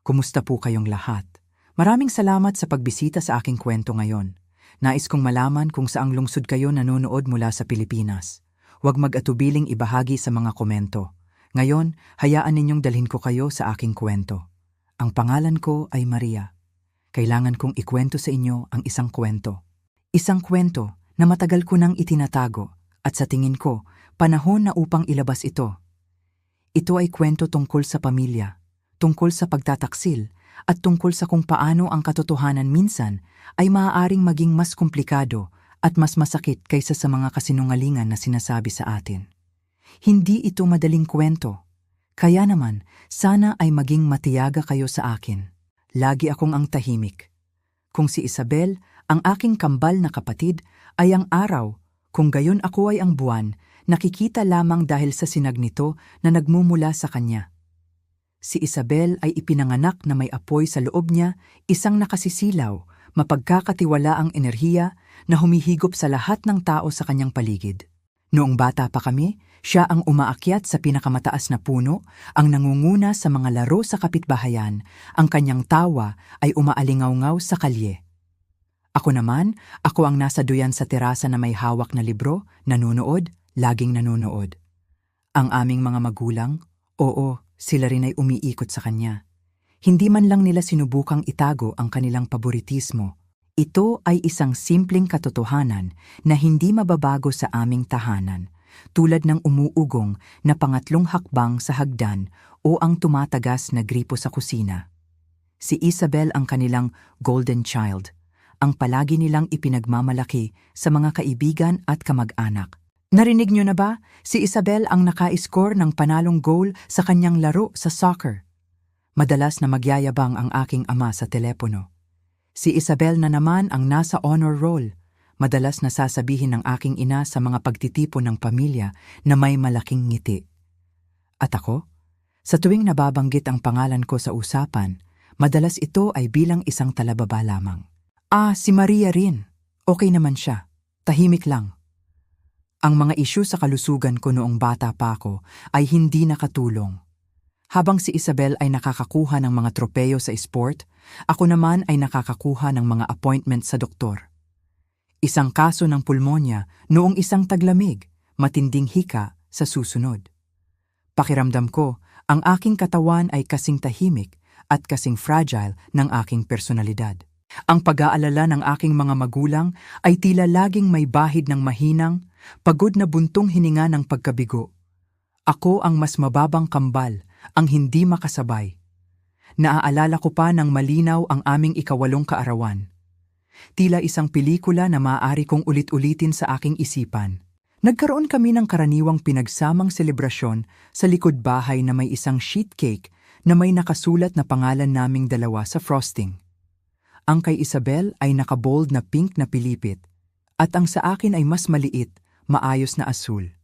Kumusta po kayong lahat? Maraming salamat sa pagbisita sa aking kwento ngayon. Nais kong malaman kung saang lungsod kayo nanonood mula sa Pilipinas. Huwag mag-atubiling ibahagi sa mga komento. Ngayon, hayaan ninyong dalhin ko kayo sa aking kwento. Ang pangalan ko ay Maria. Kailangan kong ikwento sa inyo ang isang kwento. Isang kwento na matagal ko nang itinatago at sa tingin ko, panahon na upang ilabas ito. Ito ay kwento tungkol sa pamilya, tungkol sa pagtataksil, at tungkol sa kung paano ang katotohanan minsan ay maaaring maging mas komplikado at mas masakit kaysa sa mga kasinungalingan na sinasabi sa atin. Hindi ito madaling kwento. Kaya naman, sana ay maging matiyaga kayo sa akin. Lagi akong ang tahimik. Kung si Isabel, ang aking kambal na kapatid, ay ang araw, kung gayon ako ay ang buwan, nakikita lamang dahil sa sinag nito na nagmumula sa kanya. Si Isabel ay ipinanganak na may apoy sa loob niya, isang nakasisilaw, mapagkakatiwalaang enerhiya na humihigop sa lahat ng tao sa kanyang paligid. Noong bata pa kami, siya ang umaakyat sa pinakamataas na puno, ang nangunguna sa mga laro sa kapitbahayan, ang kanyang tawa ay umaalingaw-ngaw sa kalye. Ako ang nasa duyan sa terasa na may hawak na libro, nanonood, laging nanonood. Ang aming mga magulang, oo, sila rin ay umiikot sa kanya. Hindi man lang nila sinubukang itago ang kanilang paboritismo. Ito ay isang simpleng katotohanan na hindi mababago sa aming tahanan, tulad ng umuugong na pangatlong hakbang sa hagdan o ang tumatagas na gripo sa kusina. Si Isabel ang kanilang golden child, ang palagi nilang ipinagmamalaki sa mga kaibigan at kamag-anak. Narinig niyo na ba? Si Isabel ang naka-score ng panalong goal sa kanyang laro sa soccer. Madalas na magyayabang ang aking ama sa telepono. Si Isabel na naman ang nasa honor roll. Madalas na sasabihin ng aking ina sa mga pagtitipon ng pamilya na may malaking ngiti. At ako? Sa tuwing nababanggit ang pangalan ko sa usapan, madalas ito ay bilang isang talababa lamang. Si Maria rin. Okay naman siya. Tahimik lang. Ang mga isyu sa kalusugan ko noong bata pa ako ay hindi nakatulong. Habang si Isabel ay nakakakuha ng mga tropeyo sa sport, ako naman ay nakakakuha ng mga appointment sa doktor. Isang kaso ng pulmonya noong isang taglamig, matinding hika sa susunod. Pakiramdam ko, ang aking katawan ay kasing tahimik at kasing fragile ng aking personalidad. Ang pag-aalala ng aking mga magulang ay tila laging may bahid ng mahinang, pagod na buntong hininga ng pagkabigo. Ako ang mas mababang kambal, ang hindi makasabay. Naaalala ko pa ng malinaw ang aming 8 kaarawan. Tila isang pelikula na maaari kong ulit-ulitin sa aking isipan. Nagkaroon kami ng karaniwang pinagsamang selebrasyon sa likod bahay na may isang sheet cake na may nakasulat na pangalan naming dalawa sa frosting. Ang kay Isabel ay nakabold na pink na pilipit at ang sa akin ay mas maliit, maayos na asul.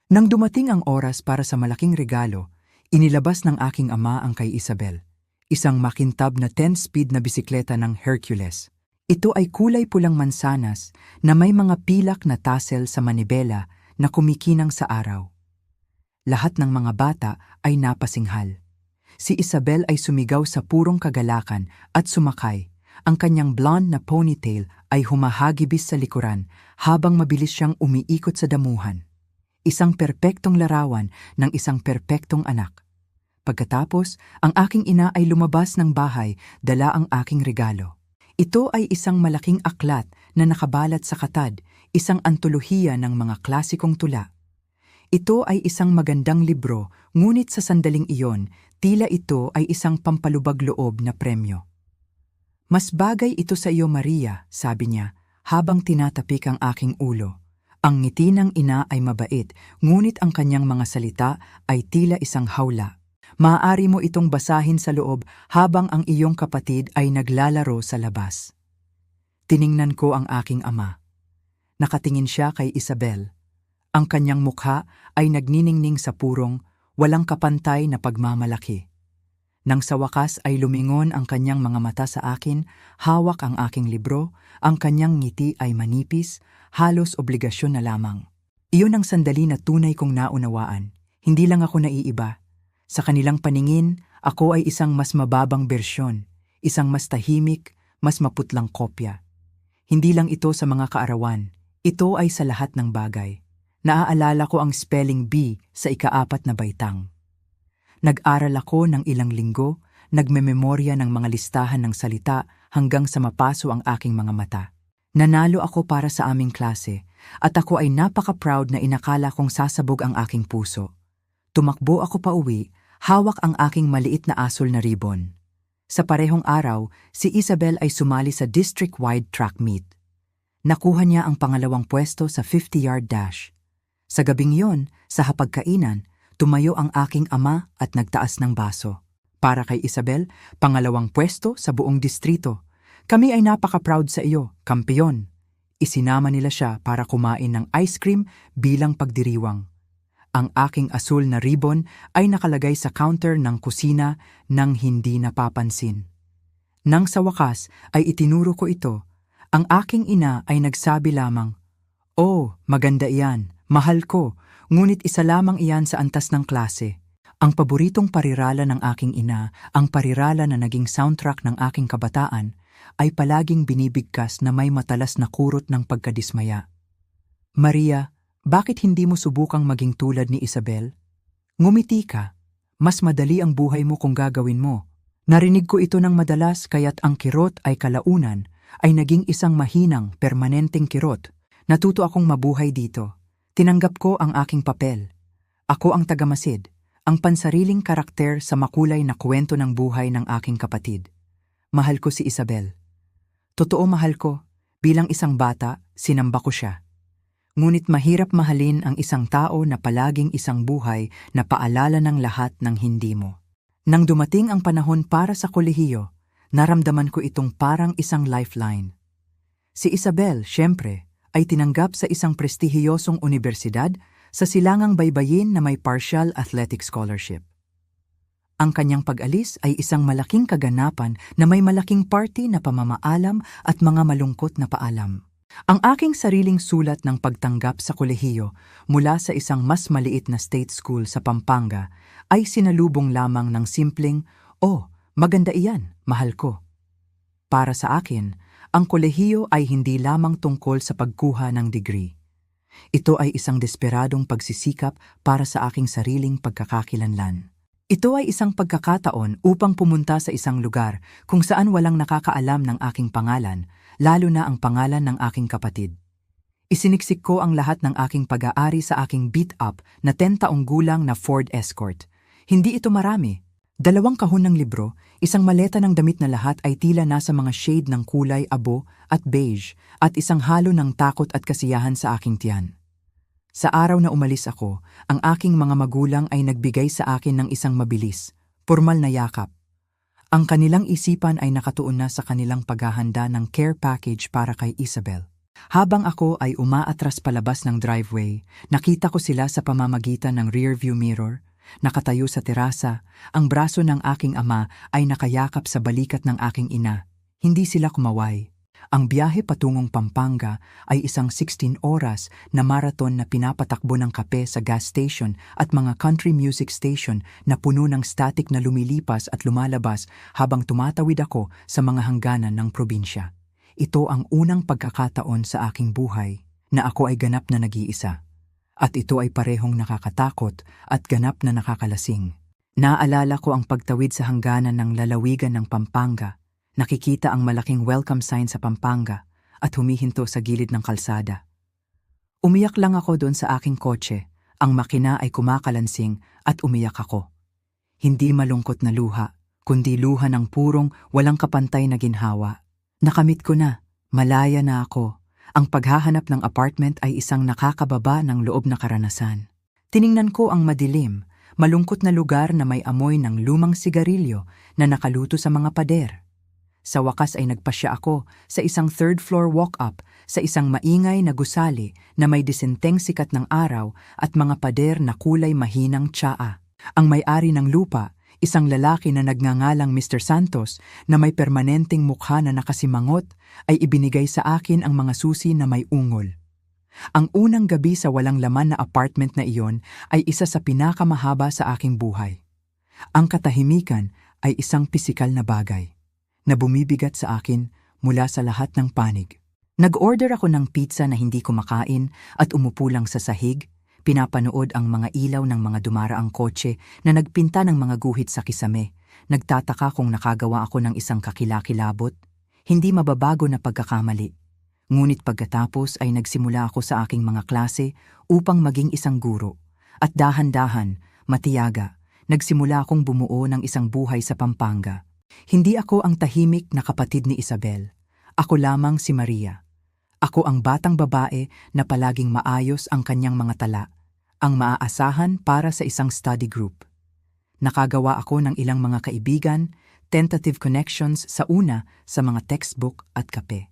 Nang dumating ang oras para sa malaking regalo, inilabas ng aking ama ang kay Isabel, isang makintab na 10-speed na bisikleta ng Hercules. Ito ay kulay pulang mansanas na may mga pilak na tassel sa manibela na kumikinang sa araw. Lahat ng mga bata ay napasinghal. Si Isabel ay sumigaw sa purong kagalakan at sumakay. Ang kanyang blonde na ponytail ay humahagibis sa likuran habang mabilis siyang umiikot sa damuhan. Isang perpektong larawan ng isang perpektong anak. Pagkatapos, ang aking ina ay lumabas ng bahay, dala ang aking regalo. Ito ay isang malaking aklat na nakabalat sa katad, isang antolohiya ng mga klasikong tula. Ito ay isang magandang libro, ngunit sa sandaling iyon, tila ito ay isang pampalubag loob na premyo. Mas bagay ito sa iyo, Maria, sabi niya, habang tinatapik ang aking ulo. Ang ngiti ng ina ay mabait, ngunit ang kanyang mga salita ay tila isang hawla. Maaari mo itong basahin sa loob habang ang iyong kapatid ay naglalaro sa labas. Tiningnan ko ang aking ama. Nakatingin siya kay Isabel. Ang kanyang mukha ay nagniningning sa purong, walang kapantay na pagmamalaki. Nang sa wakas ay lumingon ang kanyang mga mata sa akin, hawak ang aking libro, ang kanyang ngiti ay manipis, halos obligasyon na lamang. Iyon ang sandali na tunay kong naunawaan. Hindi lang ako naiiba. Sa kanilang paningin, Ako ay isang mas mababang bersyon, isang mas tahimik, mas maputlang kopya. Hindi lang ito sa mga kaarawan, ito ay sa lahat ng bagay. Naaalala ko ang spelling bee sa ika-4 na baitang. Nag-aral ako ng ilang linggo, nagmememorya ng mga listahan ng salita hanggang sa mapaso ang aking mga mata. Nanalo ako para sa aming klase at ako ay napaka-proud na inakala kong sasabog ang aking puso. Tumakbo ako pauwi, hawak ang aking maliit na asol na ribbon. Sa parehong araw, si Isabel ay sumali sa district-wide track meet. Nakuha niya ang pangalawang pwesto sa 50-yard dash. Sa gabing yon, sa hapagkainan, tumayo ang aking ama at nagtaas ng baso. Para kay Isabel, pangalawang pwesto sa buong distrito. Kami ay napaka-proud sa iyo, kampeyon. Isinama nila siya para kumain ng ice cream bilang pagdiriwang. Ang aking asul na ribbon ay nakalagay sa counter ng kusina nang hindi napapansin. Nang sa wakas ay itinuro ko ito, ang aking ina ay nagsabi lamang, "Oh, maganda iyan, mahal ko, ngunit isa lamang iyan sa antas ng klase." Ang paboritong parirala ng aking ina, ang parirala na naging soundtrack ng aking kabataan, ay palaging binibigkas na may matalas na kurot ng pagkadismaya. "Maria, bakit hindi mo subukang maging tulad ni Isabel? Ngumiti ka. Mas madali ang buhay mo kung gagawin mo." Narinig ko ito ng madalas kaya't ang kirot ay kalaunan ay naging isang mahinang, permanenteng kirot. Natuto akong mabuhay dito. Tinanggap ko ang aking papel. Ako ang tagamasid, ang pansariling karakter sa makulay na kwento ng buhay ng aking kapatid. Mahal ko si Isabel. Totoo mahal ko. Bilang isang bata, sinamba ko siya. Ngunit mahirap mahalin ang isang tao na palaging isang buhay na paalala ng lahat ng hindi mo. Nang dumating ang panahon para sa kolehiyo, naramdaman ko itong parang isang lifeline. Si Isabel, syempre, ay tinanggap sa isang prestihiyosong unibersidad sa silangang baybayin na may partial athletic scholarship. Ang kanyang pag-alis ay isang malaking kaganapan na may malaking party na pamamaalam at mga malungkot na paalam. Ang aking sariling sulat ng pagtanggap sa kolehiyo mula sa isang mas maliit na state school sa Pampanga ay sinalubong lamang ng simpleng, "Oh, maganda iyan, mahal ko." Para sa akin, ang kolehiyo ay hindi lamang tungkol sa pagkuha ng degree. Ito ay isang desperadong pagsisikap para sa aking sariling pagkakakilanlan. Ito ay isang pagkakataon upang pumunta sa isang lugar kung saan walang nakakaalam ng aking pangalan, lalo na ang pangalan ng aking kapatid. Isiniksik ko ang lahat ng aking pag-aari sa aking beat-up na 10 taong gulang na Ford Escort. Hindi ito marami. 2 kahon ng libro, isang maleta ng damit na lahat ay tila nasa mga shade ng kulay abo at beige at isang halo ng takot at kasiyahan sa aking tiyan. Sa araw na umalis ako, ang aking mga magulang ay nagbigay sa akin ng isang mabilis, formal na yakap. Ang kanilang isipan ay nakatuon na sa kanilang paghahanda ng care package para kay Isabel. Habang ako ay umaatras palabas ng driveway, nakita ko sila sa pamamagitan ng rearview mirror. Nakatayo sa terasa, ang braso ng aking ama ay nakayakap sa balikat ng aking ina. Hindi sila kumaway. Ang biyahe patungong Pampanga ay isang 16 oras na marathon na pinapatakbo ng kape sa gas station at mga country music station na puno ng static na lumilipas at lumalabas habang tumatawid ako sa mga hangganan ng probinsya. Ito ang unang pagkakataon sa aking buhay na ako ay ganap na nag-iisa. At ito ay parehong nakakatakot at ganap na nakakalasing. Naalala ko ang pagtawid sa hangganan ng lalawigan ng Pampanga. Nakikita ang malaking welcome sign sa Pampanga at humihinto sa gilid ng kalsada. Umiyak lang ako doon sa aking kotse. Ang makina ay kumakalansing at umiyak ako. Hindi malungkot na luha, kundi luha ng purong walang kapantay na ginhawa. Nakamit ko na, malaya na ako. Ang paghahanap ng apartment ay isang nakakababa ng loob na karanasan. Tiningnan ko ang madilim, malungkot na lugar na may amoy ng lumang sigarilyo na nakaluto sa mga pader. Sa wakas ay nagpasya ako sa isang third-floor walk-up sa isang maingay na gusali na may disenteng sikat ng araw at mga pader na kulay mahinang tsaa. Ang may-ari ng lupa, isang lalaki na nagngangalang Mr. Santos na may permanenteng mukha na nakasimangot, ay ibinigay sa akin ang mga susi na may ungol. Ang unang gabi sa walang laman na apartment na iyon ay isa sa pinakamahaba sa aking buhay. Ang katahimikan ay isang pisikal na bagay na bumibigat sa akin mula sa lahat ng panig. Nag-order ako ng pizza na hindi kumakain at umupo lang sa sahig, pinapanood ang mga ilaw ng mga dumaraang kotse na nagpinta ng mga guhit sa kisame. Nagtataka kung nakagawa ako ng isang kakilakilabot, hindi mababago na pagkakamali. Ngunit pagkatapos ay nagsimula ako sa aking mga klase upang maging isang guro. At dahan-dahan, matiyaga, nagsimula akong bumuo ng isang buhay sa Pampanga. Hindi ako ang tahimik na kapatid ni Isabel. Ako lamang si Maria. Ako ang batang babae na palaging maayos ang kanyang mga tala, ang maaasahan para sa isang study group. Nakagawa ako ng ilang mga kaibigan, tentative connections sa sa mga textbook at kape.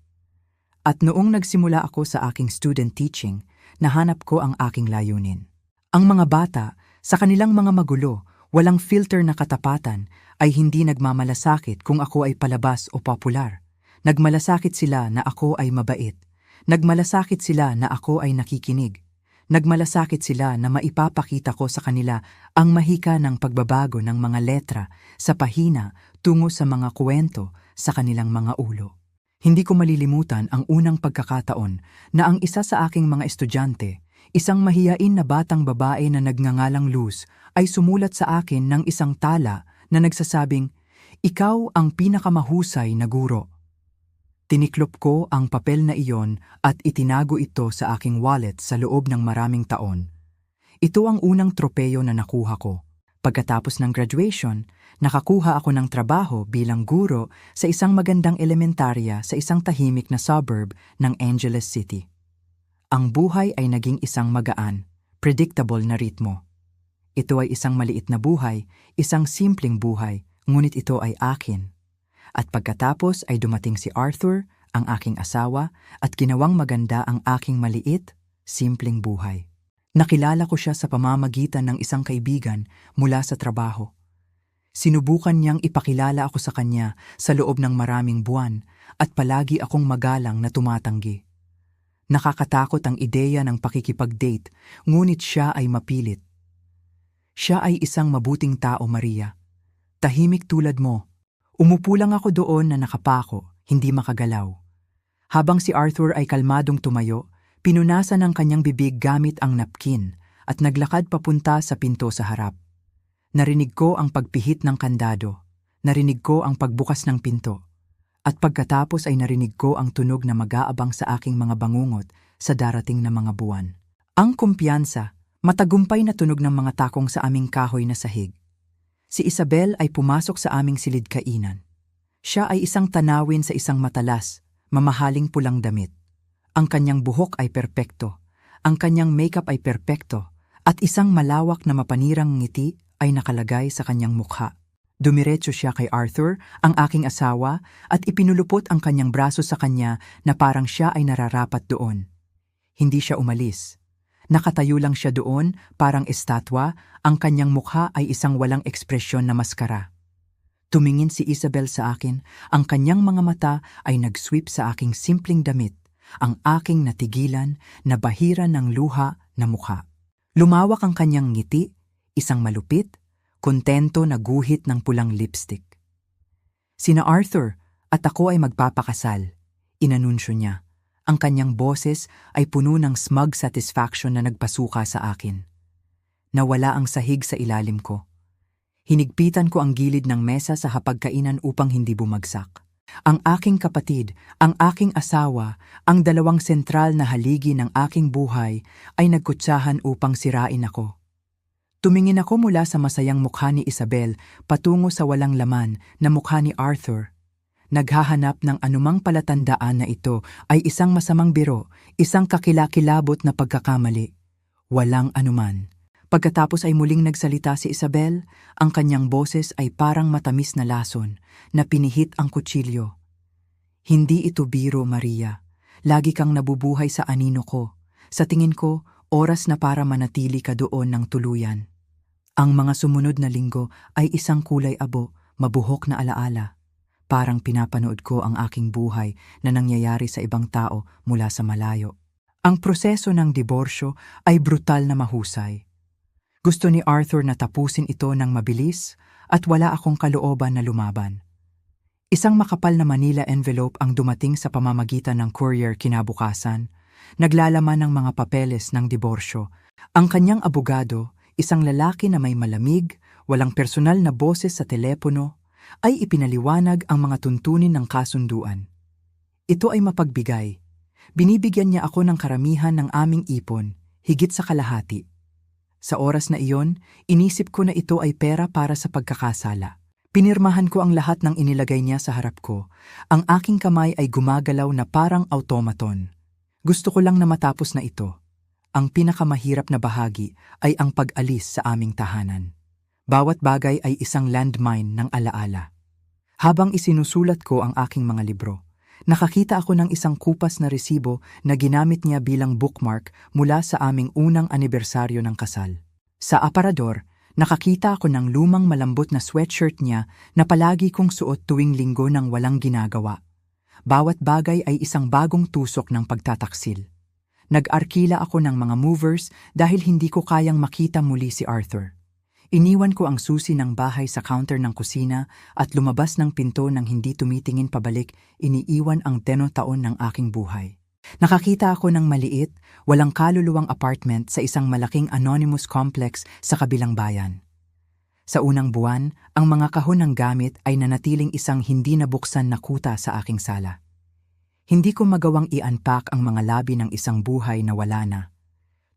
At noong nagsimula ako sa aking student teaching, nahanap ko ang aking layunin. Ang mga bata, sa kanilang mga magulo, walang filter na katapatan, ay hindi nagmamalasakit kung ako ay palabas o popular. Nagmalasakit sila na ako ay mabait. Nagmalasakit sila na ako ay nakikinig. Nagmalasakit sila na maipapakita ko sa kanila ang mahika ng pagbabago ng mga letra sa pahina tungo sa mga kwento sa kanilang mga ulo. Hindi ko malilimutan ang unang pagkakataon na ang isa sa aking mga estudyante, isang mahiyain na batang babae na nagngangalang Luz, ay sumulat sa akin ng isang tala na nagsasabing, "Ikaw ang pinakamahusay na guro." Tiniklop ko ang papel na iyon at itinago ito sa aking wallet sa loob ng maraming taon. Ito ang unang tropeyo na nakuha ko. Pagkatapos ng graduation, nakakuha ako ng trabaho bilang guro sa isang magandang elementarya sa isang tahimik na suburb ng Angeles City. Ang buhay ay naging isang magaan, predictable na ritmo. Ito ay isang maliit na buhay, isang simpleng buhay, ngunit ito ay akin. At pagkatapos ay dumating si Arthur, ang aking asawa, at ginawang maganda ang aking maliit, simpleng buhay. Nakilala ko siya sa pamamagitan ng isang kaibigan mula sa trabaho. Sinubukan niyang ipakilala ako sa kanya sa loob ng maraming buwan at palagi akong magalang na tumatanggi. Nakakatakot ang ideya ng pakikipag-date, ngunit siya ay mapilit. Siya ay isang mabuting tao, Maria. Tahimik tulad mo. Umupo lang ako doon na nakapako, hindi makagalaw. Habang si Arthur ay kalmadong tumayo, pinunasan ang kanyang bibig gamit ang napkin at naglakad papunta sa pinto sa harap. Narinig ko ang pagpihit ng kandado, narinig ko ang pagbukas ng pinto, at pagkatapos ay narinig ko ang tunog na mag-aabang sa aking mga bangungot sa darating na mga buwan. Ang kumpiyansa, matagumpay na tunog ng mga takong sa aming kahoy na sahig. Si Isabel ay pumasok sa aming silid-kainan. Siya ay isang tanawin sa isang matalas, mamahaling pulang damit. Ang kanyang buhok ay perpekto, ang kanyang makeup ay perpekto, at isang malawak na mapanirang ngiti ay nakalagay sa kanyang mukha. Dumiretso siya kay Arthur, ang aking asawa, at ipinulupot ang kanyang braso sa kanya na parang siya ay nararapat doon. Hindi siya umalis. Nakatayo lang siya doon, parang estatwa, ang kanyang mukha ay isang walang ekspresyon na maskara. Tumingin si Isabel sa akin, ang kanyang mga mata ay nag-sweep sa aking simpleng damit, ang aking natigilan na bahira ng luha na mukha. Lumawak ang kanyang ngiti, isang malupit, kontento na guhit ng pulang lipstick. Sina Arthur at ako ay magpapakasal, inanunsyo niya. Ang kanyang boses ay puno ng smug satisfaction na nagpasuka sa akin. Nawala ang sahig sa ilalim ko. Hinigpitan ko ang gilid ng mesa sa hapagkainan upang hindi bumagsak. Ang aking kapatid, ang aking asawa, ang dalawang sentral na haligi ng aking buhay ay nagkutsahan upang sirain ako. Tumingin ako mula sa masayang mukha ni Isabel patungo sa walang laman na mukha ni Arthur. Naghahanap ng anumang palatandaan na ito ay isang masamang biro, isang kakilakilabot na pagkakamali. Walang anuman. Pagkatapos ay muling nagsalita si Isabel, ang kanyang boses ay parang matamis na lason na pinihit ang kutsilyo. Hindi ito biro, Maria. Lagi kang nabubuhay sa anino ko. Sa tingin ko, oras na para manatili ka doon ng tuluyan. Ang mga sumunod na linggo ay isang kulay abo, mabuhok na alaala. Parang pinapanood ko ang aking buhay na nangyayari sa ibang tao mula sa malayo. Ang proseso ng diborsyo ay brutal na mahusay. Gusto ni Arthur na tapusin ito ng mabilis at wala akong kalooban na lumaban. Isang makapal na Manila envelope ang dumating sa pamamagitan ng courier kinabukasan, naglalaman ng mga papeles ng diborsyo. Ang kanyang abogado, isang lalaki na may malamig, walang personal na boses sa telepono, ay ipinaliwanag ang mga tuntunin ng kasunduan. Ito ay mapagbigay. Binibigyan niya ako ng karamihan ng aming ipon, higit sa kalahati. Sa oras na iyon, inisip ko na ito ay pera para sa pagkakasala. Pinirmahan ko ang lahat ng inilagay niya sa harap ko. Ang aking kamay ay gumagalaw na parang automaton. Gusto ko lang na matapos na ito. Ang pinakamahirap na bahagi ay ang pag-alis sa aming tahanan. Bawat bagay ay isang landmine ng alaala. Habang isinusulat ko ang aking mga libro, nakakita ako ng isang kupas na resibo na ginamit niya bilang bookmark mula sa aming unang anibersaryo ng kasal. Sa aparador, nakakita ako ng lumang malambot na sweatshirt niya na palagi kong suot tuwing linggo nang walang ginagawa. Bawat bagay ay isang bagong tusok ng pagtataksil. Nag-arkila ako ng mga movers dahil hindi ko kayang makita muli si Arthur. Iniwan ko ang susi ng bahay sa counter ng kusina at lumabas ng pinto nang hindi tumitingin pabalik, iniiwan ang 10 taon ng aking buhay. Nakakita ako ng maliit, walang kaluluwang apartment sa isang malaking anonymous complex sa kabilang bayan. Sa unang buwan, ang mga kahon ng gamit ay nanatiling isang hindi nabuksan na kuta sa aking sala. Hindi ko magawang i-unpack ang mga labi ng isang buhay na wala na.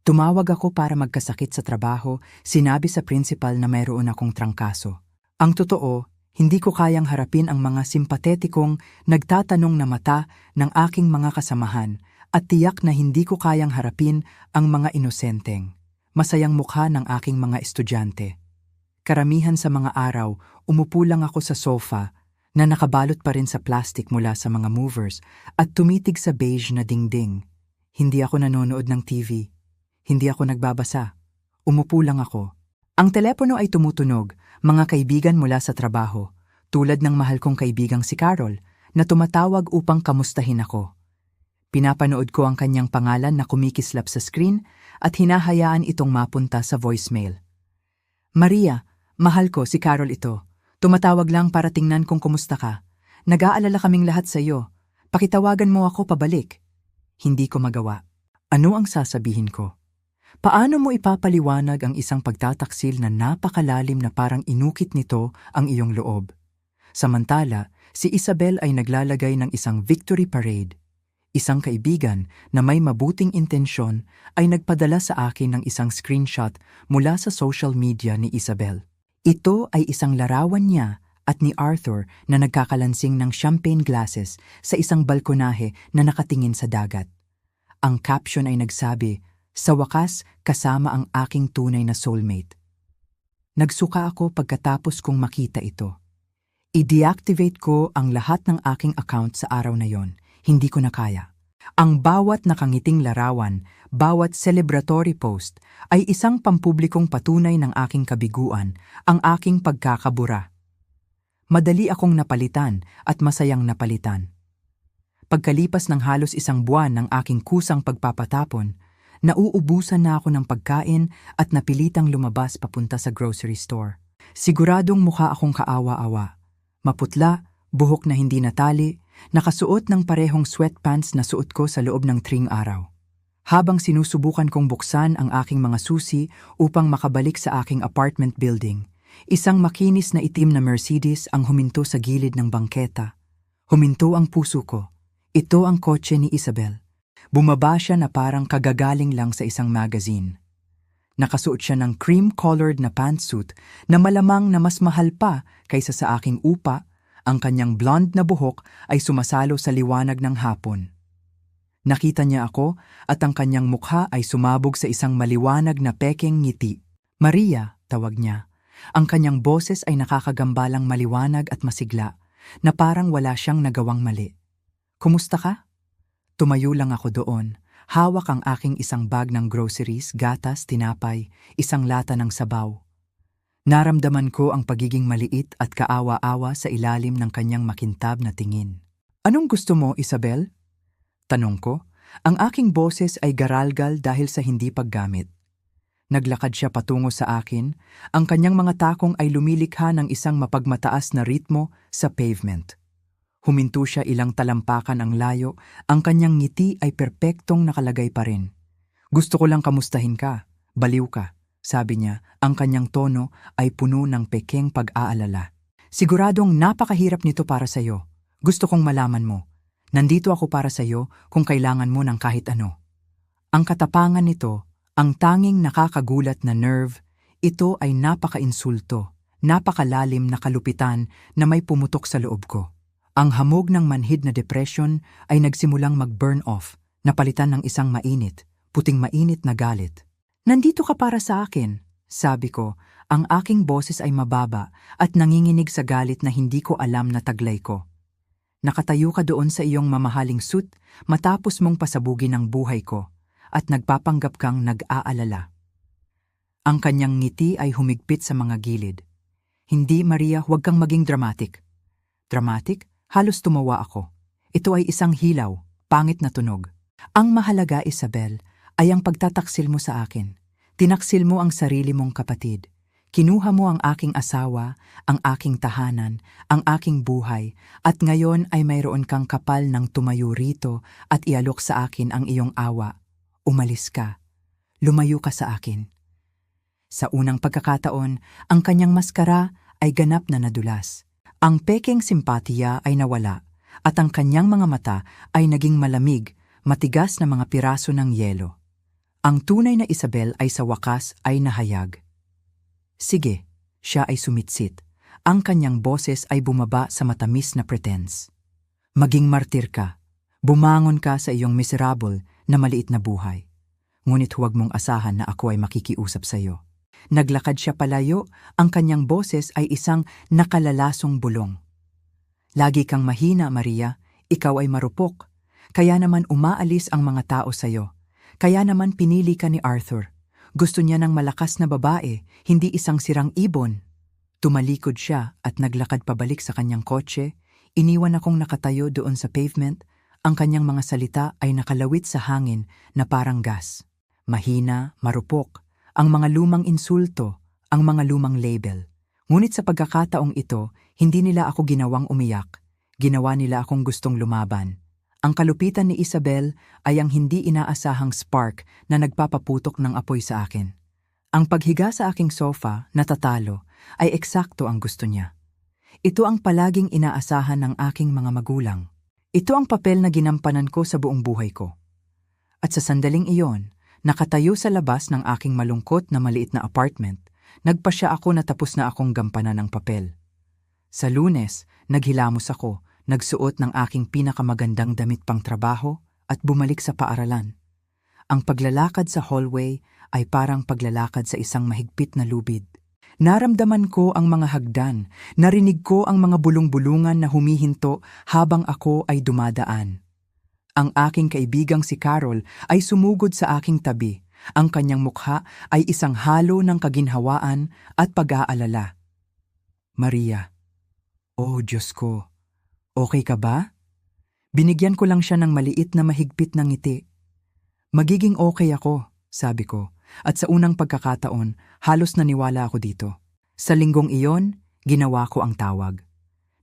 Tumawag ako para magkasakit sa trabaho, sinabi sa principal na mayroon akong trangkaso. Ang totoo, hindi ko kayang harapin ang mga simpatetikong nagtatanong na mata ng aking mga kasamahan at tiyak na hindi ko kayang harapin ang mga inosenteng, masayang mukha ng aking mga estudyante. Karamihan sa mga araw, umupo lang ako sa sofa na nakabalot pa rin sa plastic mula sa mga movers at tumitig sa beige na dingding. Hindi ako nanonood ng TV. Hindi ako nagbabasa. Umupo lang ako. Ang telepono ay tumutunog, mga kaibigan mula sa trabaho, tulad ng mahal kong kaibigang si Carol, na tumatawag upang kamustahin ako. Pinapanood ko ang kanyang pangalan na kumikislap sa screen at hinahayaan itong mapunta sa voicemail. Maria, mahal ko, si Carol ito. Tumatawag lang para tingnan kung kumusta ka. Nag-aalala kaming lahat sa iyo. Pakitawagan mo ako pabalik. Hindi ko magawa. Ano ang sasabihin ko? Paano mo ipapaliwanag ang isang pagtataksil na napakalalim na parang inukit nito ang iyong loob? Samantala, si Isabel ay naglalagay ng isang victory parade. Isang kaibigan na may mabuting intensyon ay nagpadala sa akin ng isang screenshot mula sa social media ni Isabel. Ito ay isang larawan niya at ni Arthur na nagkakalansing ng champagne glasses sa isang balkonahe na nakatingin sa dagat. Ang caption ay nagsabi, "Sa wakas, kasama ang aking tunay na soulmate." Nagsuka ako pagkatapos kong makita ito. I-deactivate ko ang lahat ng aking account sa araw na yon. Hindi ko na kaya. Ang bawat nakangiting larawan, bawat celebratory post, ay isang pampublikong patunay ng aking kabiguan, ang aking pagkakabura. Madali akong napalitan at masayang napalitan. Pagkalipas ng halos 1 buwan ng aking kusang pagpapatapon, nauubusan na ako ng pagkain at napilitang lumabas papunta sa grocery store. Siguradong mukha akong kaawa-awa. Maputla, buhok na hindi natali, nakasuot ng parehong sweatpants na suot ko sa loob ng 3 araw. Habang sinusubukan kong buksan ang aking mga susi upang makabalik sa aking apartment building, isang makinis na itim na Mercedes ang huminto sa gilid ng bangketa. Huminto ang puso ko. Ito ang kotse ni Isabel. Bumaba siya na parang kagagaling lang sa isang magazine. Nakasuot siya ng cream-colored na pantsuit na malamang na mas mahal pa kaysa sa aking upa. Ang kanyang blonde na buhok ay sumasalo sa liwanag ng hapon. Nakita niya ako at ang kanyang mukha ay sumabog sa isang maliwanag na pekeng ngiti. "Maria," tawag niya. Ang kanyang boses ay nakakagambalang maliwanag at masigla, na parang wala siyang nagawang mali. "Kumusta ka?" Tumayo lang ako doon. Hawak ang aking isang bag ng groceries, gatas, tinapay, isang lata ng sabaw. Naramdaman ko ang pagiging maliit at kaawa-awa sa ilalim ng kanyang makintab na tingin. "Anong gusto mo, Isabel?" Tanong ko. Ang aking boses ay garalgal dahil sa hindi paggamit. Naglakad siya patungo sa akin, ang kanyang mga takong ay lumilikha ng isang mapagmataas na ritmo sa pavement. Huminto siya ilang talampakan ang layo, ang kanyang ngiti ay perpektong nakalagay pa rin. "Gusto ko lang kamustahin ka, baliw ka," sabi niya, ang kanyang tono ay puno ng pekeng pag-aalala. "Siguradong napakahirap nito para sa'yo. Gusto kong malaman mo. Nandito ako para sa'yo kung kailangan mo ng kahit ano." Ang katapangan nito, ang tanging nakakagulat na nerve, ito ay napaka-insulto, napakalalim na kalupitan na may pumutok sa loob ko. Ang hamog ng manhid na depression ay nagsimulang mag-burn off, napalitan ng isang mainit, puting mainit na galit. "Nandito ka para sa akin," sabi ko, ang aking boses ay mababa at nanginginig sa galit na hindi ko alam na taglay ko. "Nakatayo ka doon sa iyong mamahaling suit matapos mong pasabugin ang buhay ko at nagpapanggap kang nag-aalala." Ang kanyang ngiti ay humigpit sa mga gilid. "Hindi, Maria, huwag kang maging dramatic." "Dramatic?" Halos tumawa ako. "Ito ay isang hilaw, pangit na tunog. Ang mahalaga, Isabel, ay ang pagtataksil mo sa akin. Tinaksil mo ang sarili mong kapatid. Kinuha mo ang aking asawa, ang aking tahanan, ang aking buhay, at ngayon ay mayroon kang kapal ng tumayo rito at ialok sa akin ang iyong awa. Umalis ka. Lumayo ka sa akin." Sa unang pagkakataon, ang kanyang maskara ay ganap na nadulas. Ang pekeng simpatiya ay nawala at ang kanyang mga mata ay naging malamig, matigas na mga piraso ng yelo. Ang tunay na Isabel ay sa wakas ay nahayag. "Sige," siya ay sumitsit. Ang kanyang boses ay bumaba sa matamis na pretense. "Maging martir ka. Bumangon ka sa iyong miserable na maliit na buhay. Ngunit huwag mong asahan na ako ay makikiusap sa iyo." Naglakad siya palayo, ang kanyang boses ay isang nakalalasong bulong. "Lagi kang mahina, Maria. Ikaw ay marupok. Kaya naman umaalis ang mga tao sa iyo. Kaya naman pinili ka ni Arthur. Gusto niya ng malakas na babae, hindi isang sirang ibon." Tumalikod siya at naglakad pabalik sa kanyang kotse. Iniwan akong nakatayo doon sa pavement. Ang kanyang mga salita ay nakalawit sa hangin na parang gas. Mahina, marupok, ang mga lumang insulto, ang mga lumang label. Ngunit sa pagkakataong ito, hindi nila ako ginawang umiyak. Ginawa nila akong gustong lumaban. Ang kalupitan ni Isabel ay ang hindi inaasahang spark na nagpapaputok ng apoy sa akin. Ang paghiga sa aking sofa, natatalo, ay eksakto ang gusto niya. Ito ang palaging inaasahan ng aking mga magulang. Ito ang papel na ginampanan ko sa buong buhay ko. At sa sandaling iyon, nakatayo sa labas ng aking malungkot na maliit na apartment, nagpasya ako na tapos na akong gampanan ng papel. Sa Lunes, naghilamos ako, nagsuot ng aking pinakamagandang damit pang trabaho at bumalik sa paaralan. Ang paglalakad sa hallway ay parang paglalakad sa isang mahigpit na lubid. Naramdaman ko ang mga hagdan, narinig ko ang mga bulong-bulungan na humihinto habang ako ay dumadaan. Ang aking kaibigang si Carol ay sumugod sa aking tabi. Ang kanyang mukha ay isang halo ng kaginhawaan at pag-aalala. "Maria, oh Diyos ko, okay ka ba?" Binigyan ko lang siya ng maliit na mahigpit na ngiti. "Magiging okay ako," sabi ko, at sa unang pagkakataon, halos naniwala ako dito. Sa linggong iyon, ginawa ko ang tawag.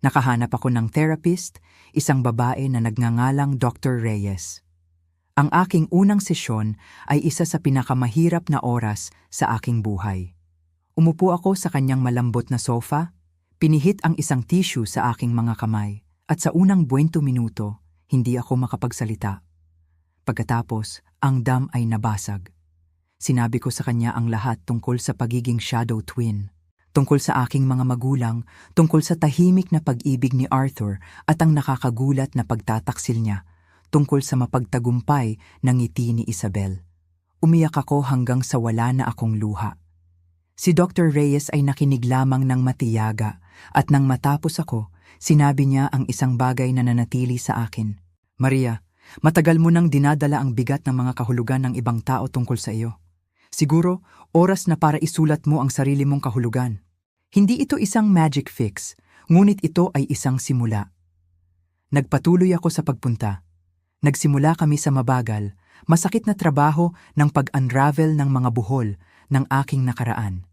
Nakahanap ako ng therapist, isang babae na nagngangalang Dr. Reyes. Ang aking unang sesyon ay isa sa pinakamahirap na oras sa aking buhay. Umupo ako sa kanyang malambot na sofa, pinihit ang isang tissue sa aking mga kamay, at sa unang 20 minuto, hindi ako makapagsalita. Pagkatapos, ang dam ay nabasag. Sinabi ko sa kanya ang lahat tungkol sa pagiging shadow twin. Tungkol sa aking mga magulang, tungkol sa tahimik na pag-ibig ni Arthur at ang nakakagulat na pagtataksil niya, tungkol sa mapagtagumpay na ngiti ni Isabel. Umiyak ako hanggang sa wala na akong luha. Si Dr. Reyes ay nakinig lamang ng matiyaga at nang matapos ako, sinabi niya ang isang bagay na nanatili sa akin. "Maria, matagal mo nang dinadala ang bigat ng mga kahulugan ng ibang tao tungkol sa iyo. Siguro, oras na para isulat mo ang sarili mong kahulugan. Hindi ito isang magic fix, ngunit ito ay isang simula." Nagpatuloy ako sa pagpunta. Nagsimula kami sa mabagal, masakit na trabaho ng pag-unravel ng mga buhol, ng aking nakaraan.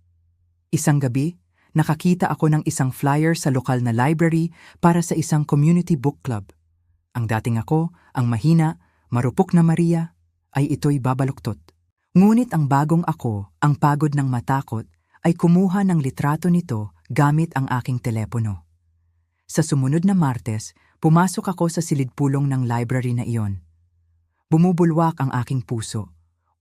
Isang gabi, nakakita ako ng isang flyer sa lokal na library para sa isang community book club. Ang dating ako, ang mahina, marupok na Maria, ay ito'y babaluktot. Ngunit ang bagong ako, ang pagod ng matakot, ay kumuha ng litrato nito gamit ang aking telepono. Sa sumunod na Martes, pumasok ako sa silid-pulong ng library na iyon. Bumubulwak ang aking puso.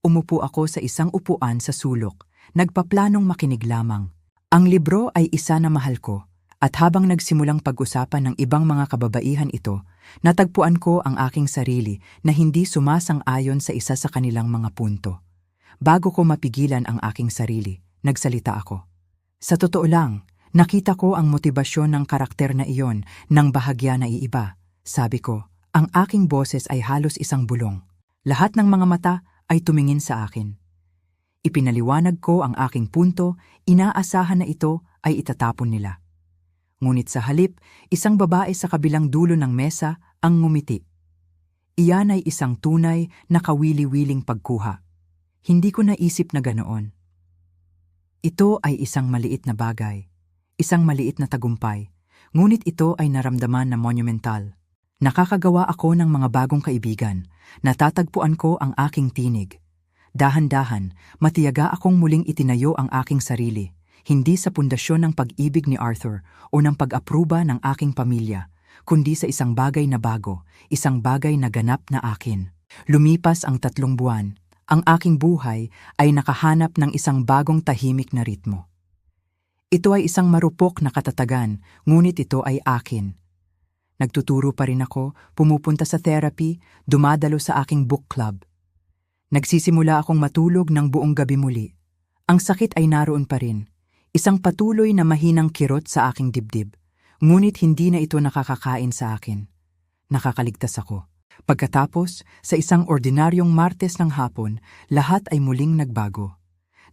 Umupo ako sa isang upuan sa sulok, nagpaplanong makinig lamang. Ang libro ay isa na mahal ko, at habang nagsimulang pag-usapan ng ibang mga kababaihan ito, natagpuan ko ang aking sarili na hindi sumasang-ayon sa isa sa kanilang mga punto. Bago ko mapigilan ang aking sarili, nagsalita ako. Sa totoo lang, nakita ko ang motibasyon ng karakter na iyon ng bahagya na iiba. Sabi ko, ang aking boses ay halos isang bulong. Lahat ng mga mata ay tumingin sa akin. Ipinaliwanag ko ang aking punto, inaasahan na ito ay itatapon nila. Ngunit sa halip, isang babae sa kabilang dulo ng mesa ang ngumiti. Iyan ay isang tunay na kawili-wiling pagkuha. Hindi ko naisip na ganoon. Ito ay isang maliit na bagay, isang maliit na tagumpay, ngunit ito ay naramdaman na monumental. Nakakagawa ako ng mga bagong kaibigan, natatagpuan ko ang aking tinig. Dahan-dahan, matiyaga akong muling itinayo ang aking sarili, hindi sa pundasyon ng pag-ibig ni Arthur o ng pag-apruba ng aking pamilya, kundi sa isang bagay na bago, isang bagay na ganap na akin. Lumipas ang 3 buwan, ang aking buhay ay nakahanap ng isang bagong tahimik na ritmo. Ito ay isang marupok na katatagan, ngunit ito ay akin. Nagtuturo pa rin ako, pumupunta sa therapy, dumadalo sa aking book club. Nagsisimula akong matulog ng buong gabi muli. Ang sakit ay naroon pa rin. Isang patuloy na mahinang kirot sa aking dibdib. Ngunit hindi na ito nakakakain sa akin. Nakakaligtas ako. Pagkatapos, sa isang ordinaryong Martes ng hapon, lahat ay muling nagbago.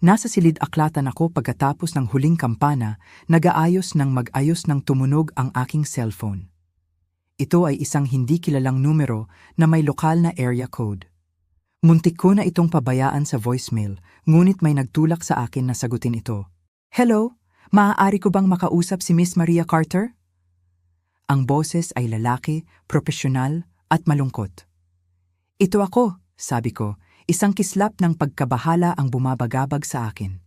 Nasa silid-aklatan ako pagkatapos ng huling kampana, nag-aayos ng mag-ayos ng tumunog ang aking cellphone. Ito ay isang hindi kilalang numero na may lokal na area code. Muntik ko na itong pabayaan sa voicemail, ngunit may nagtulak sa akin na sagutin ito. Hello, maaari ko bang makausap si Miss Maria Carter? Ang boses ay lalaki, propesyonal at malungkot. Ito ako, sabi ko, isang kislap ng pagkabahala ang bumabagabag sa akin.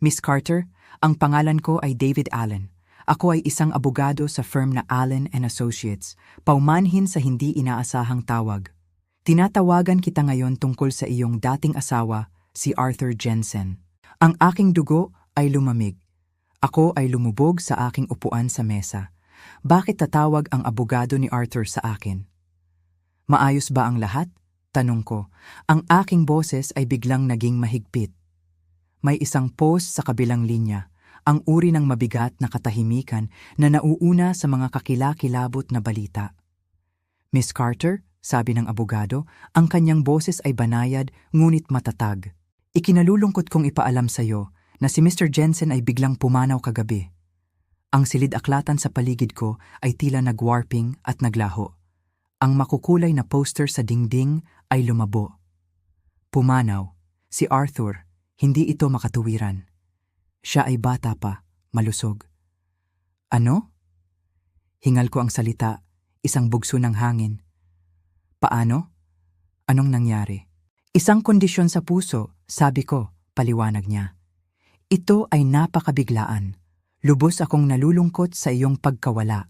Miss Carter, ang pangalan ko ay David Allen. Ako ay isang abogado sa firm na Allen & Associates, paumanhin sa hindi inaasahang tawag. Tinatawagan kita ngayon tungkol sa iyong dating asawa, si Arthur Jensen. Ang aking dugo ay lumamig. Ako ay lumubog sa aking upuan sa mesa. Bakit tatawag ang abogado ni Arthur sa akin? Maayos ba ang lahat? Tanong ko. Ang aking boses ay biglang naging mahigpit. May isang post sa kabilang linya, ang uri ng mabigat na katahimikan na nauuna sa mga kakilakilabot na balita. Miss Carter, sabi ng abogado, ang kanyang boses ay banayad ngunit matatag. Ikinalulungkot kong ipaalam sa iyo na si Mr. Jensen ay biglang pumanaw kagabi. Ang silid-aklatan sa paligid ko ay tila nagwarping at naglaho. Ang makukulay na poster sa dingding ay lumabo. Pumanaw, si Arthur, hindi ito makatuwiran. Siya ay bata pa, malusog. Ano? Hingal ko ang salita, isang bugso ng hangin. Paano? Anong nangyari? Isang kondisyon sa puso, sabi ko, paliwanag niya. Ito ay napakabiglaan. Lubos akong nalulungkot sa iyong pagkawala.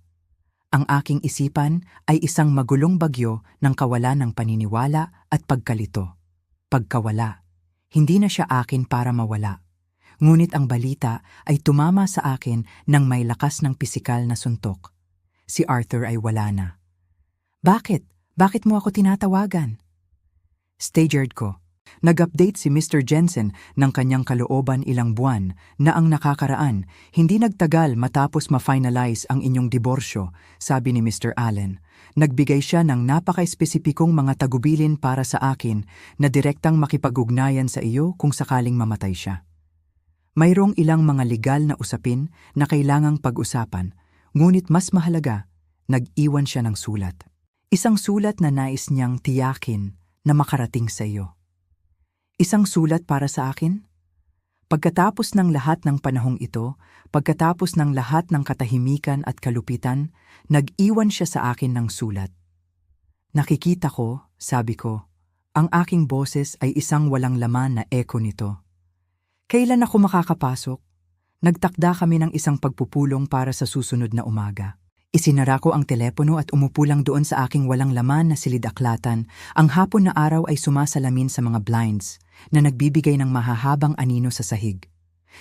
Ang aking isipan ay isang magulong bagyo ng kawalan ng paniniwala at pagkalito. Pagkawala. Hindi na siya akin para mawala. Ngunit ang balita ay tumama sa akin ng may lakas ng pisikal na suntok. Si Arthur ay wala na. Bakit? Bakit mo ako tinatawagan? Staggered ko. Nag-update si Mr. Jensen ng kanyang kalooban ilang buwan na ang nakakaraan, hindi nagtagal matapos ma-finalize ang inyong diborsyo, sabi ni Mr. Allen. Nagbigay siya ng napaka-espesipikong mga tagubilin para sa akin na direktang makipag-ugnayan sa iyo kung sakaling mamatay siya. Mayroong ilang mga legal na usapin na kailangang pag-usapan, ngunit mas mahalaga, nag-iwan siya ng sulat. Isang sulat na nais niyang tiyakin na makarating sa iyo. Isang sulat para sa akin? Pagkatapos ng lahat ng panahong ito, pagkatapos ng lahat ng katahimikan at kalupitan, nag-iwan siya sa akin ng sulat. Nakikita ko, sabi ko, ang aking boses ay isang walang laman na eko nito. Kailan ako makakapasok? Nagtakda kami ng isang pagpupulong para sa susunod na umaga. Isinara ko ang telepono at umupo lang doon sa aking walang laman na silid-aklatan. Ang hapon na araw ay sumasalamin sa mga blinds na nagbibigay ng mahahabang anino sa sahig.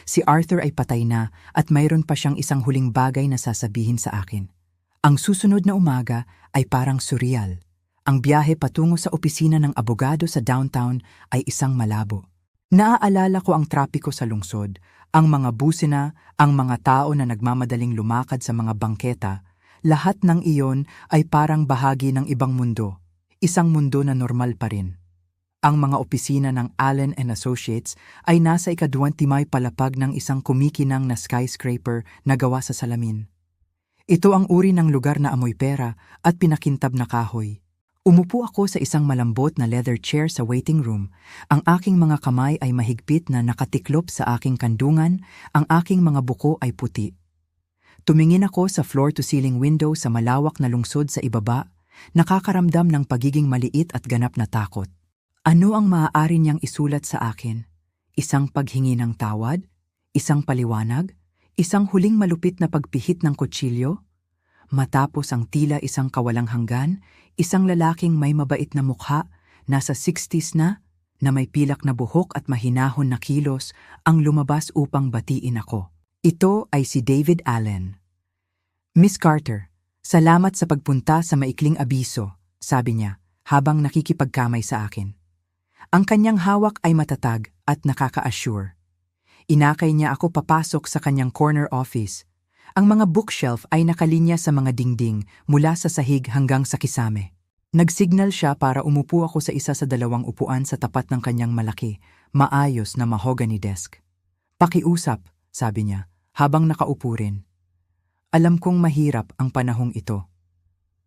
Si Arthur ay patay na at mayroon pa siyang isang huling bagay na sasabihin sa akin. Ang susunod na umaga ay parang surreal. Ang biyahe patungo sa opisina ng abogado sa downtown ay isang malabo. Naaalala ko ang trapiko sa lungsod, ang mga busina, ang mga tao na nagmamadaling lumakad sa mga bangketa. Lahat ng iyon ay parang bahagi ng ibang mundo, isang mundo na normal pa rin. Ang mga opisina ng Allen & Associates ay nasa ika-20 palapag ng isang kumikinang na skyscraper na gawa sa salamin. Ito ang uri ng lugar na amoy pera at pinakintab na kahoy. Umupo ako sa isang malambot na leather chair sa waiting room. Ang aking mga kamay ay mahigpit na nakatiklop sa aking kandungan, ang aking mga buko ay puti. Tumingin ako sa floor-to-ceiling window sa malawak na lungsod sa ibaba, nakakaramdam ng pagiging maliit at ganap na takot. Ano ang maaari niyang isulat sa akin? Isang paghingi ng tawad? Isang paliwanag? Isang huling malupit na pagpihit ng kutsilyo? Matapos ang tila isang kawalang hanggan, isang lalaking may mabait na mukha, nasa 60s na may pilak na buhok at mahinahon na kilos ang lumabas upang batiin ako. Ito ay si David Allen. Miss Carter, salamat sa pagpunta sa maikling abiso, sabi niya habang nakikipagkamay sa akin. Ang kanyang hawak ay matatag at nakaka-assure. Inakay niya ako papasok sa kanyang corner office. Ang mga bookshelf ay nakalinya sa mga dingding mula sa sahig hanggang sa kisame. Nagsignal siya para umupo ako sa isa sa dalawang upuan sa tapat ng kanyang malaki, maayos na mahogany desk. Pakiusap, sabi niya, habang nakaupo rin. Alam kong mahirap ang panahong ito.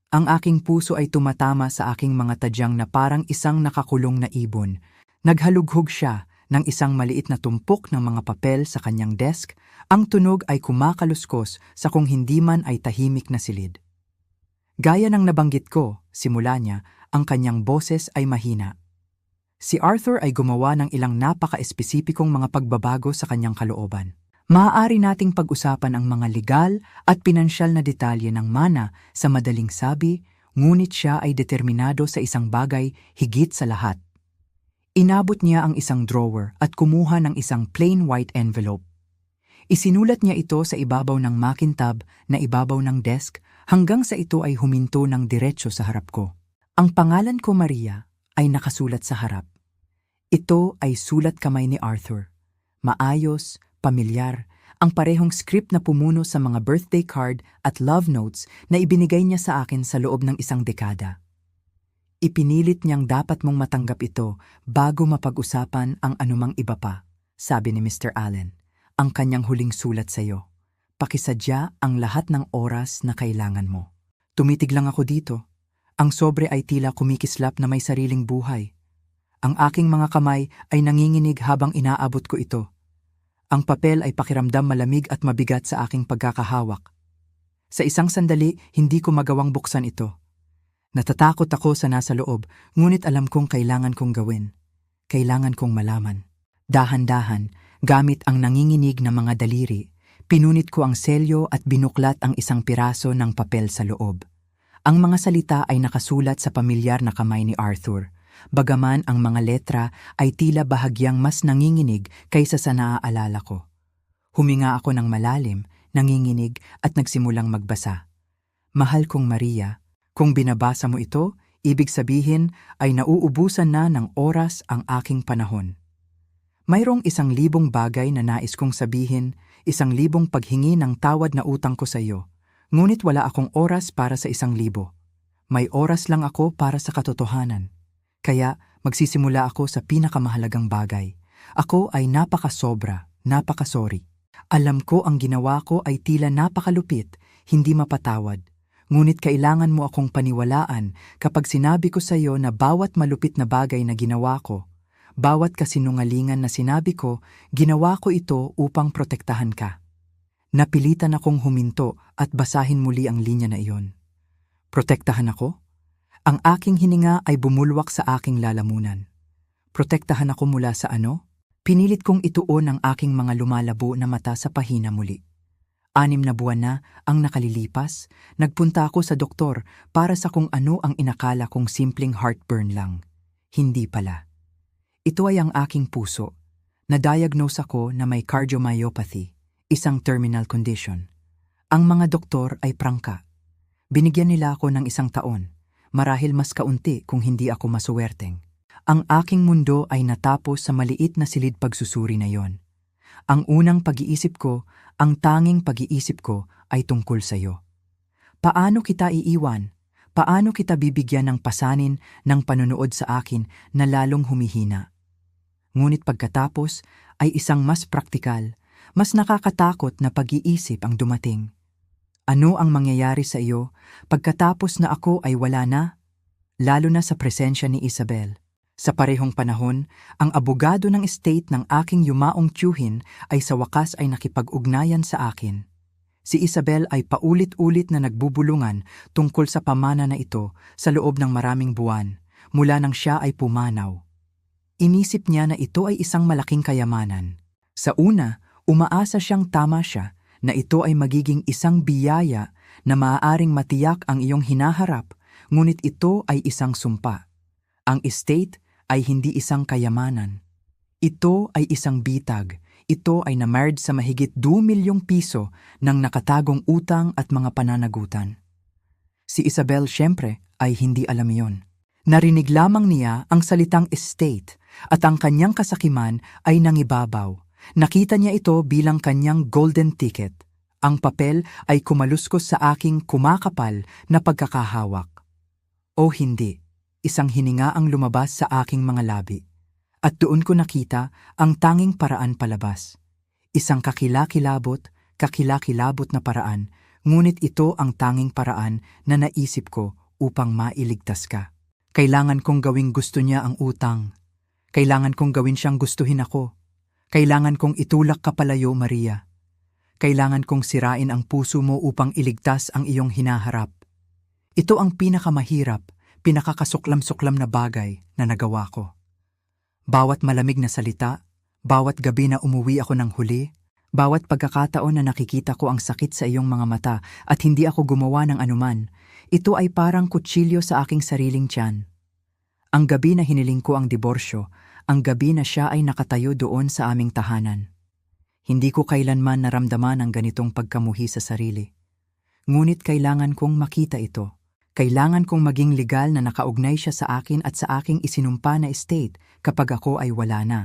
Ang aking puso ay tumatama sa aking mga tadyang na parang isang nakakulong na ibon. Naghalughog siya ng isang maliit na tumpok ng mga papel sa kanyang desk. Ang tunog ay kumakaluskos sa kung hindi man ay tahimik na silid. Gaya ng nabanggit ko, simula niya, ang kanyang boses ay mahina. Si Arthur ay gumawa ng ilang napaka-espesipikong mga pagbabago sa kanyang kalooban. Maaari nating pag-usapan ang mga legal at pinansyal na detalye ng mana sa madaling sabi, ngunit siya ay determinado sa isang bagay higit sa lahat. Inabot niya ang isang drawer at kumuha ng isang plain white envelope. Isinulat niya ito sa ibabaw ng makintab na ibabaw ng desk hanggang sa ito ay huminto ng diretsyo sa harap ko. Ang pangalan ko Maria ay nakasulat sa harap. Ito ay sulat kamay ni Arthur. Maayos, pamilyar, ang parehong script na pumuno sa mga birthday card at love notes na ibinigay niya sa akin sa loob ng isang dekada. Ipinilit niyang dapat mong matanggap ito bago mapag-usapan ang anumang iba pa, sabi ni Mr. Allen. Ang kanyang huling sulat sa iyo. Pakisadya ang lahat ng oras na kailangan mo. Tumitig lang ako dito. Ang sobre ay tila kumikislap na may sariling buhay. Ang aking mga kamay ay nanginginig habang inaabot ko ito. Ang papel ay pakiramdam malamig at mabigat sa aking pagkakahawak. Sa isang sandali, hindi ko magawang buksan ito. Natatakot ako sa nasa loob, ngunit alam kong kailangan kong gawin. Kailangan kong malaman. Dahan-dahan, gamit ang nanginginig na mga daliri, pinunit ko ang selyo at binuklat ang isang piraso ng papel sa loob. Ang mga salita ay nakasulat sa pamilyar na kamay ni Arthur. Bagaman ang mga letra ay tila bahagyang mas nanginginig kaysa sa naaalala ko. Huminga ako ng malalim, nanginginig at nagsimulang magbasa. Mahal kong Maria, kung binabasa mo ito, ibig sabihin ay nauubusan na ng oras ang aking panahon. Mayroong 1,000 bagay na nais kong sabihin, 1,000 paghingi ng tawad na utang ko sa iyo, ngunit wala akong oras para sa 1,000. May oras lang ako para sa katotohanan. Kaya magsisimula ako sa pinakamahalagang bagay. Ako ay napakasorry. Alam ko ang ginawa ko ay tila napakalupit, hindi mapatawad. Ngunit kailangan mo akong paniwalaan kapag sinabi ko sa iyo na bawat malupit na bagay na ginawa ko, Bawat kasinungalingan na sinabi ko, ginawa ko ito upang protektahan ka. Napilitan akong huminto at basahin muli ang linya na iyon. Protektahan ako? Ang aking hininga ay bumulwak sa aking lalamunan. Protektahan ako mula sa ano? Pinilit kong ituon ang aking mga lumalabo na mata sa pahina muli. 6 na buwan na ang nakalilipas, nagpunta ako sa doktor para sa kung ano ang inakala kong simpleng heartburn lang. Hindi pala. Ito ay ang aking puso. Na-diagnose ako na may cardiomyopathy, isang terminal condition. Ang mga doktor ay prangka. Binigyan nila ako ng 1 taon, marahil mas kaunti kung hindi ako masuwerteng. Ang aking mundo ay natapos sa maliit na silid pagsusuri na yon. Ang unang pag-iisip ko, ang tanging pag-iisip ko ay tungkol sa iyo. Paano kita iiwan? Paano kita bibigyan ng pasanin ng panonood sa akin na lalong humihina? Ngunit pagkatapos ay isang mas praktikal, mas nakakatakot na pag-iisip ang dumating. Ano ang mangyayari sa iyo pagkatapos na ako ay wala na? Lalo na sa presensya ni Isabel. Sa parehong panahon, ang abogado ng estate ng aking yumaong tiyuhin ay sa wakas ay nakipag-ugnayan sa akin. Si Isabel ay paulit-ulit na nagbubulungan tungkol sa pamana na ito sa loob ng maraming buwan, mula nang siya ay pumanaw. Inisip niya na ito ay isang malaking kayamanan. Sa una, umaasa siyang tama siya na ito ay magiging isang biyaya na maaaring matiyak ang iyong hinaharap, ngunit ito ay isang sumpa. Ang estate ay hindi isang kayamanan. Ito ay isang bitag. Ito ay na-married sa mahigit 2 milyong piso ng nakatagong utang at mga pananagutan. Si Isabel siyempre ay hindi alam iyon. Narinig lamang niya ang salitang estate at ang kanyang kasakiman ay nangibabaw. Nakita niya ito bilang kanyang golden ticket. Ang papel ay kumaluskos sa aking kumakapal na pagkakahawak. O hindi. Isang hininga ang lumabas sa aking mga labi. At doon ko nakita ang tanging paraan palabas. Isang kakilakilabot na paraan, ngunit ito ang tanging paraan na naisip ko upang mailigtas ka. Kailangan kong gawing gusto niya ang utang. Kailangan kong gawin siyang gustuhin ako. Kailangan kong itulak ka palayo, Maria. Kailangan kong sirain ang puso mo upang iligtas ang iyong hinaharap. Ito ang pinakamahirap, pinakakasuklam-suklam na bagay na nagawa ko. Bawat malamig na salita, bawat gabi na umuwi ako ng huli, bawat pagkakataon na nakikita ko ang sakit sa iyong mga mata at hindi ako gumawa ng anuman, ito ay parang kutsilyo sa aking sariling tiyan. Ang gabi na hiniling ko ang diborsyo, ang gabi na siya ay nakatayo doon sa aming tahanan. Hindi ko kailanman naramdaman ang ganitong pagkamuhi sa sarili. Ngunit kailangan kong makita ito. Kailangan kong maging legal na nakaugnay siya sa akin at sa aking isinumpa na estate kapag ako ay wala na.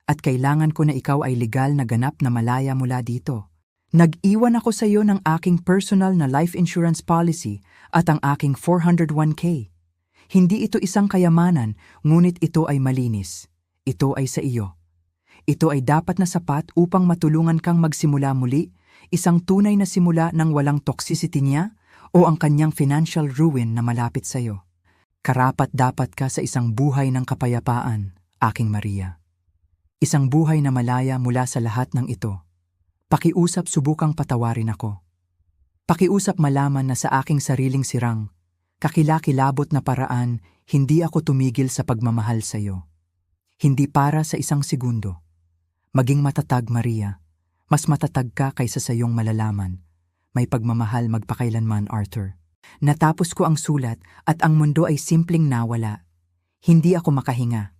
At kailangan ko na ikaw ay legal na ganap na malaya mula dito. Nag-iwan ako sa iyo ng aking personal na life insurance policy at ang aking 401k. Hindi ito isang kayamanan, ngunit ito ay malinis. Ito ay sa iyo. Ito ay dapat na sapat upang matulungan kang magsimula muli, isang tunay na simula ng walang toxicity niya, o ang kanyang financial ruin na malapit sa iyo. Karapat-dapat ka sa isang buhay ng kapayapaan, aking Maria. Isang buhay na malaya mula sa lahat ng ito. Pakiusap subukang patawarin ako. Pakiusap malaman na sa aking sariling sirang, kakilakilabot na paraan, hindi ako tumigil sa pagmamahal sa iyo. Hindi para sa isang segundo. Maging matatag, Maria. Mas matatag ka kaysa sa iyong malalaman. May pagmamahal magpakailanman, Arthur. Natapos ko ang sulat at ang mundo ay simpleng nawala. Hindi ako makahinga.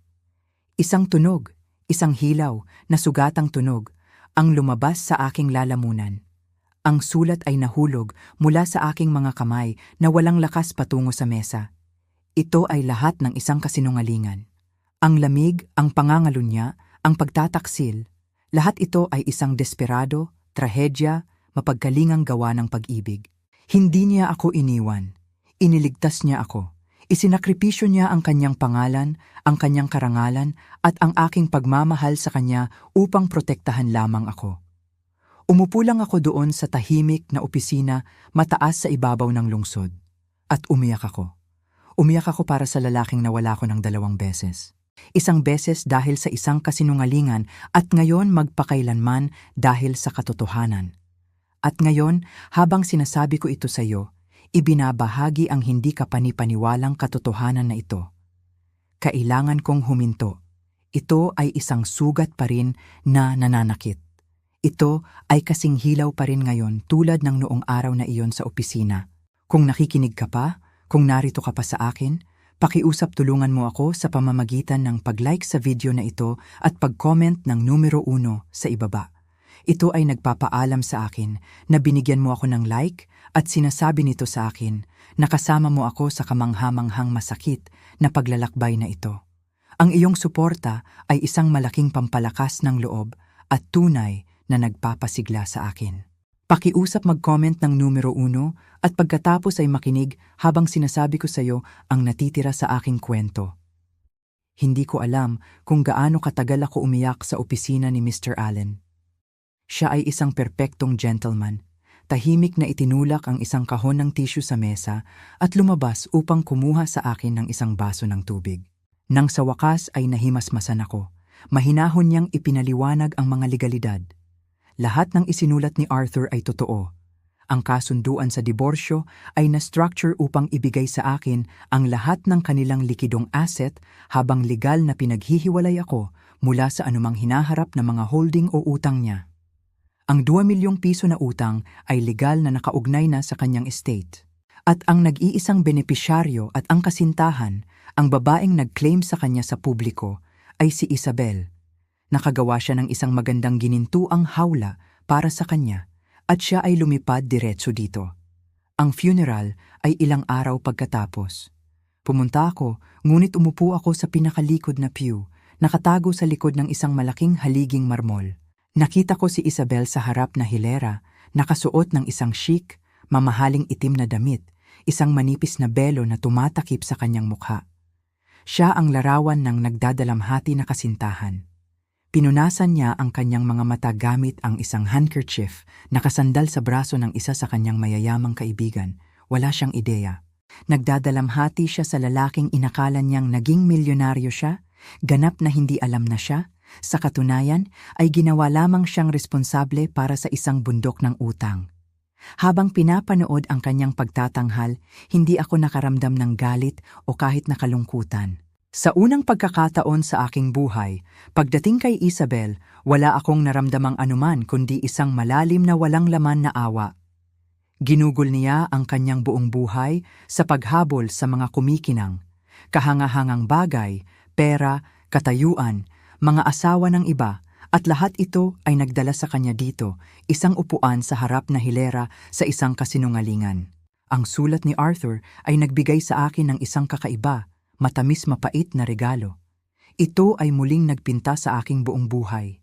Isang tunog, isang hilaw, na sugatang tunog, ang lumabas sa aking lalamunan. Ang sulat ay nahulog mula sa aking mga kamay na walang lakas patungo sa mesa. Ito ay lahat ng isang kasinungalingan. Ang lamig, ang pangangalunya, ang pagtataksil, lahat ito ay isang desperado, trahedya, mapagkalingang gawa ng pag-ibig. Hindi niya ako iniwan. Iniligtas niya ako. Isinakripisyo niya ang kanyang pangalan, ang kanyang karangalan, at ang aking pagmamahal sa kanya upang protektahan lamang ako. Umupo lang ako doon sa tahimik na opisina mataas sa ibabaw ng lungsod. At umiyak ako. Umiyak ako para sa lalaking nawala ko ng 2 beses. Isang beses dahil sa isang kasinungalingan at ngayon magpakailanman dahil sa katotohanan. At ngayon, habang sinasabi ko ito sa iyo, ibinabahagi ang hindi kapanipaniwalang katotohanan na ito. Kailangan kong huminto. Ito ay isang sugat pa rin na nananakit. Ito ay kasing hilaw pa rin ngayon tulad ng noong araw na iyon sa opisina. Kung nakikinig ka pa, kung narito ka pa sa akin, pakiusap tulungan mo ako sa pamamagitan ng pag-like sa video na ito at pag-comment ng numero 1 sa ibaba. Ito ay nagpapaalam sa akin na binigyan mo ako ng like at sinasabi nito sa akin na kasama mo ako sa kamanghamanghang masakit na paglalakbay na ito. Ang iyong suporta ay isang malaking pampalakas ng loob at tunay na nagpapasigla sa akin. Pakiusap mag-comment ng numero 1 at pagkatapos ay makinig habang sinasabi ko sa iyo ang natitira sa aking kwento. Hindi ko alam kung gaano katagal ako umiyak sa opisina ni Mr. Allen. Siya ay isang perpektong gentleman. Tahimik na itinulak ang isang kahon ng tissue sa mesa at lumabas upang kumuha sa akin ng isang baso ng tubig. Nang sa wakas ay nahimasmasan ako, mahinahon niyang ipinaliwanag ang mga legalidad. Lahat ng isinulat ni Arthur ay totoo. Ang kasunduan sa diborsyo ay na-structure upang ibigay sa akin ang lahat ng kanilang likidong asset habang legal na pinaghihiwalay ako mula sa anumang hinaharap na mga holding o utang niya. Ang 2 milyong piso na utang ay legal na nakaugnay na sa kanyang estate. At ang nag-iisang benepisyaryo at ang kasintahan, ang babaeng nag-claim sa kanya sa publiko, ay si Isabel. Nakagawa siya ng isang magandang ginintuang hawla para sa kanya at siya ay lumipad diretso dito. Ang funeral ay ilang araw pagkatapos. Pumunta ako, ngunit umupo ako sa pinakalikod na pew, nakatago sa likod ng isang malaking haliging marmol. Nakita ko si Isabel sa harap na hilera, nakasuot ng isang chic, mamahaling itim na damit, isang manipis na belo na tumatakip sa kanyang mukha. Siya ang larawan ng nagdadalamhati na kasintahan. Pinunasan niya ang kanyang mga mata gamit ang isang handkerchief na nakasandal sa braso ng isa sa kanyang mayayamang kaibigan. Wala siyang ideya. Nagdadalamhati siya sa lalaking inakala niyang naging milyonaryo siya, ganap na hindi alam na siya. Sa katunayan ay ginawa lamang siyang responsable para sa isang bundok ng utang. Habang pinapanood ang kanyang pagtatanghal, hindi ako nakaramdam ng galit o kahit nakalungkutan. Sa unang pagkakataon sa aking buhay, pagdating kay Isabel, wala akong naramdamang anuman kundi isang malalim na walang laman na awa. Ginugol niya ang kanyang buong buhay sa paghabol sa mga kumikinang, kahangahangang bagay, pera, katayuan, mga asawa ng iba, at lahat ito ay nagdala sa kanya dito, isang upuan sa harap na hilera sa isang kasinungalingan. Ang sulat ni Arthur ay nagbigay sa akin ng isang kakaiba, matamis mapait na regalo. Ito ay muling nagpinta sa aking buong buhay.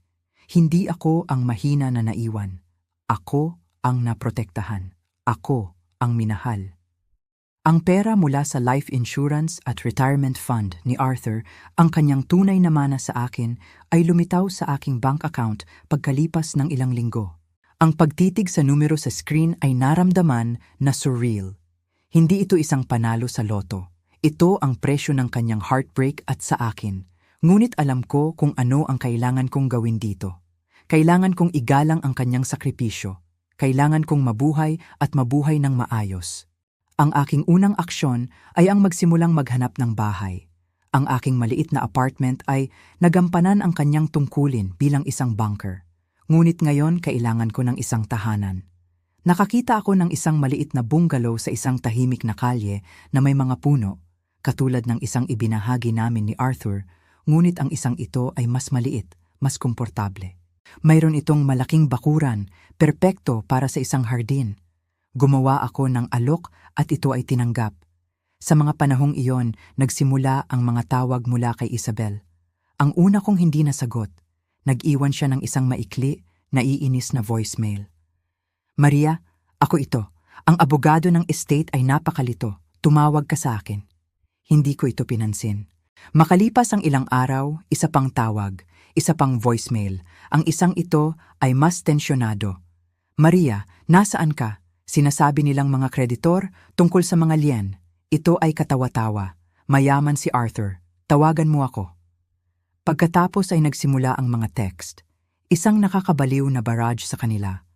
Hindi ako ang mahina na naiwan. Ako ang naprotektahan. Ako ang minahal. Ang pera mula sa life insurance at retirement fund ni Arthur, ang kanyang tunay na mana sa akin, ay lumitaw sa aking bank account pagkalipas ng ilang linggo. Ang pagtitig sa numero sa screen ay naramdaman na surreal. Hindi ito isang panalo sa loto. Ito ang presyo ng kanyang heartbreak at sa akin. Ngunit alam ko kung ano ang kailangan kong gawin dito. Kailangan kong igalang ang kanyang sakripisyo. Kailangan kong mabuhay at mabuhay ng maayos. Ang aking unang aksyon ay ang magsimulang maghanap ng bahay. Ang aking maliit na apartment ay nagampanan ang kanyang tungkulin bilang isang bunker. Ngunit ngayon kailangan ko ng isang tahanan. Nakakita ako ng isang maliit na bungalow sa isang tahimik na kalye na may mga puno, katulad ng isang ibinahagi namin ni Arthur, ngunit ang isang ito ay mas maliit, mas komportable. Mayroon itong malaking bakuran, perpekto para sa isang hardin. Gumawa ako ng alok at ito ay tinanggap. Sa mga panahong iyon, nagsimula ang mga tawag mula kay Isabel. Ang una kong hindi nasagot, nag-iwan siya ng isang maikli, naiinis na voicemail. Maria, ako ito. Ang abogado ng estate ay napakalito. Tumawag ka sa akin. Hindi ko ito pinansin. Makalipas ang ilang araw, isa pang tawag, isa pang voicemail. Ang isang ito ay mas tensyonado. Maria, nasaan ka? Sinasabi nilang mga kreditor tungkol sa mga lien. Ito ay katawa-tawa. Mayaman si Arthur. Tawagan mo ako. Pagkatapos ay nagsimula ang mga text, isang nakakabaliw na barrage sa kanila.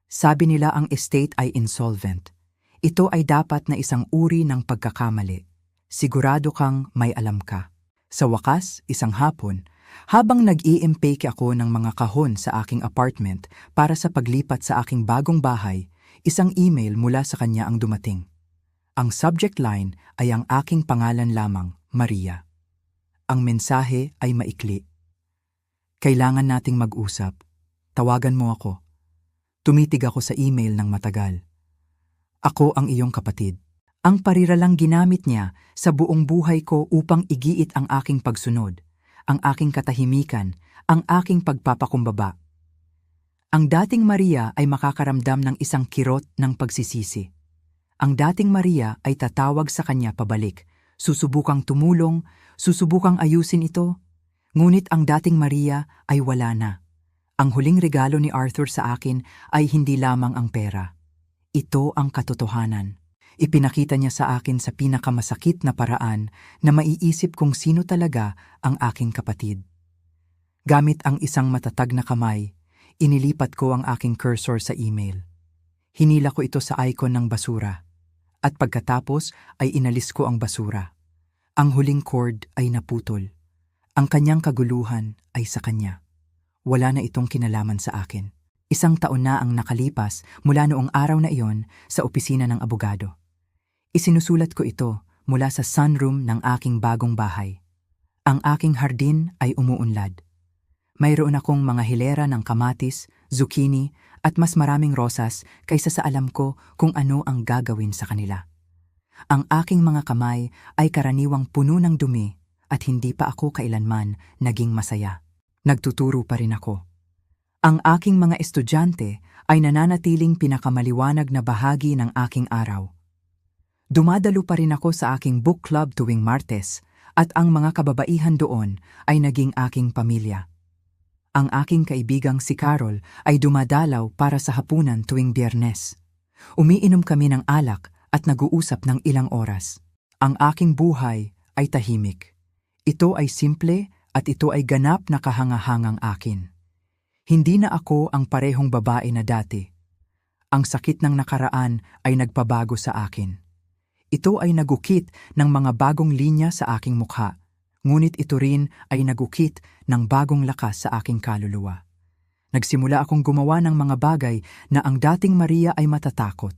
Sabi nila ang estate ay insolvent. Ito ay dapat na isang uri ng pagkakamali. Sigurado kang may alam ka. Sa wakas, isang hapon, habang nag-i-impake ako ng mga kahon sa aking apartment para sa paglipat sa aking bagong bahay, isang email mula sa kanya ang dumating. Ang subject line ay ang aking pangalan lamang, Maria. Ang mensahe ay maikli. Kailangan nating mag-usap. Tawagan mo ako. Tumitig ako sa email ng matagal. Ako ang iyong kapatid. Ang pariralang ginamit niya sa buong buhay ko upang igiit ang aking pagsunod, ang aking katahimikan, ang aking pagpapakumbaba. Ang dating Maria ay makakaramdam ng isang kirot ng pagsisisi. Ang dating Maria ay tatawag sa kanya pabalik, susubukang tumulong, susubukang ayusin ito. Ngunit ang dating Maria ay wala na. Ang huling regalo ni Arthur sa akin ay hindi lamang ang pera. Ito ang katotohanan. Ipinakita niya sa akin sa pinakamasakit na paraan na maiisip kung sino talaga ang aking kapatid. Gamit ang isang matatag na kamay, inilipat ko ang aking cursor sa email. Hinila ko ito sa icon ng basura. At pagkatapos ay inalis ko ang basura. Ang huling cord ay naputol. Ang kanyang kaguluhan ay sa kanya. Wala na itong kinalaman sa akin. 1 taon na ang nakalipas mula noong araw na iyon sa opisina ng abogado. Isinusulat ko ito mula sa sunroom ng aking bagong bahay. Ang aking hardin ay umuunlad. Mayroon akong mga hilera ng kamatis, zucchini at mas maraming rosas kaysa sa alam ko kung ano ang gagawin sa kanila. Ang aking mga kamay ay karaniwang puno ng dumi at hindi pa ako kailanman naging masaya. Nagtuturo pa rin ako. Ang aking mga estudyante ay nananatiling pinakamaliwanag na bahagi ng aking araw. Dumadalo pa rin ako sa aking book club tuwing Martes at ang mga kababaihan doon ay naging aking pamilya. Ang aking kaibigang si Carol ay dumadalaw para sa hapunan tuwing Biyernes. Umiinom kami ng alak at nag-uusap ng ilang oras. Ang aking buhay ay tahimik. Ito ay simple at ito ay ganap na kahangahangang akin. Hindi na ako ang parehong babae na dati. Ang sakit ng nakaraan ay nagpabago sa akin. Ito ay nagukit ng mga bagong linya sa aking mukha, ngunit ito rin ay nagukit ng bagong lakas sa aking kaluluwa. Nagsimula akong gumawa ng mga bagay na ang dating Maria ay matatakot.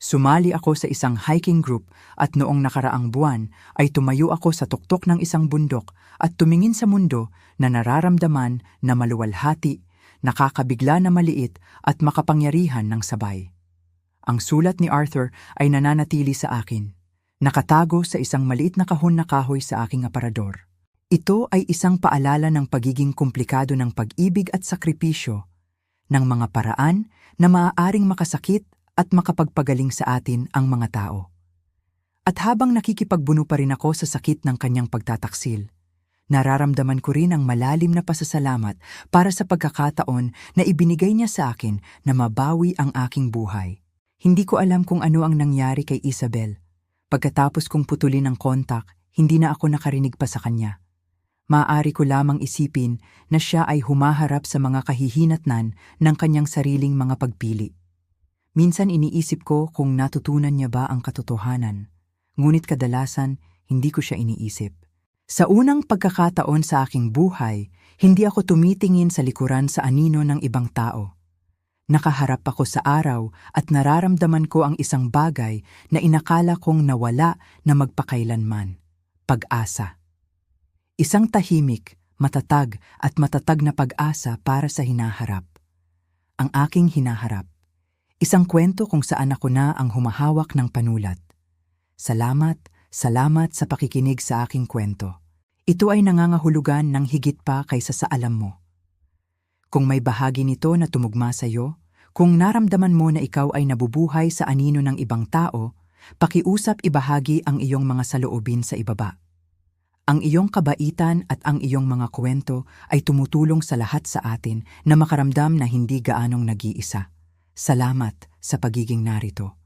Sumali ako sa isang hiking group at noong nakaraang buwan ay tumayo ako sa tuktok ng isang bundok at tumingin sa mundo na nararamdaman na maluwalhati, nakakabigla na maliit at makapangyarihan ng sabay. Ang sulat ni Arthur ay nananatili sa akin, nakatago sa isang maliit na kahon na kahoy sa aking aparador. Ito ay isang paalala ng pagiging komplikado ng pag-ibig at sakripisyo, ng mga paraan na maaaring makasakit at makapagpagaling sa atin ang mga tao. At habang nakikipagbuno pa rin ako sa sakit ng kanyang pagtataksil, nararamdaman ko rin ang malalim na pasasalamat para sa pagkakataon na ibinigay niya sa akin na mabawi ang aking buhay. Hindi ko alam kung ano ang nangyari kay Isabel. Pagkatapos kong putulin ang kontak, hindi na ako nakarinig pa sa kanya. Maaari ko lamang isipin na siya ay humaharap sa mga kahihinatnan ng kanyang sariling mga pagpili. Minsan iniisip ko kung natutunan niya ba ang katotohanan, ngunit kadalasan hindi ko siya iniisip. Sa unang pagkakataon sa aking buhay, hindi ako tumitingin sa likuran sa anino ng ibang tao. Nakaharap ako sa araw at nararamdaman ko ang isang bagay na inakala kong nawala na magpakailanman, pag-asa. Isang tahimik, matatag at matatag na pag-asa para sa hinaharap. Ang aking hinaharap. Isang kwento kung saan ako na ang humahawak ng panulat. Salamat sa pakikinig sa aking kwento. Ito ay nangangahulugan ng higit pa kaysa sa alam mo. Kung may bahagi nito na tumugma sa iyo, kung naramdaman mo na ikaw ay nabubuhay sa anino ng ibang tao, pakiusap ibahagi ang iyong mga saloobin sa ibaba. Ang iyong kabaitan at ang iyong mga kwento ay tumutulong sa lahat sa atin na makaramdam na hindi gaanong nag-iisa. Salamat sa pagiging narito.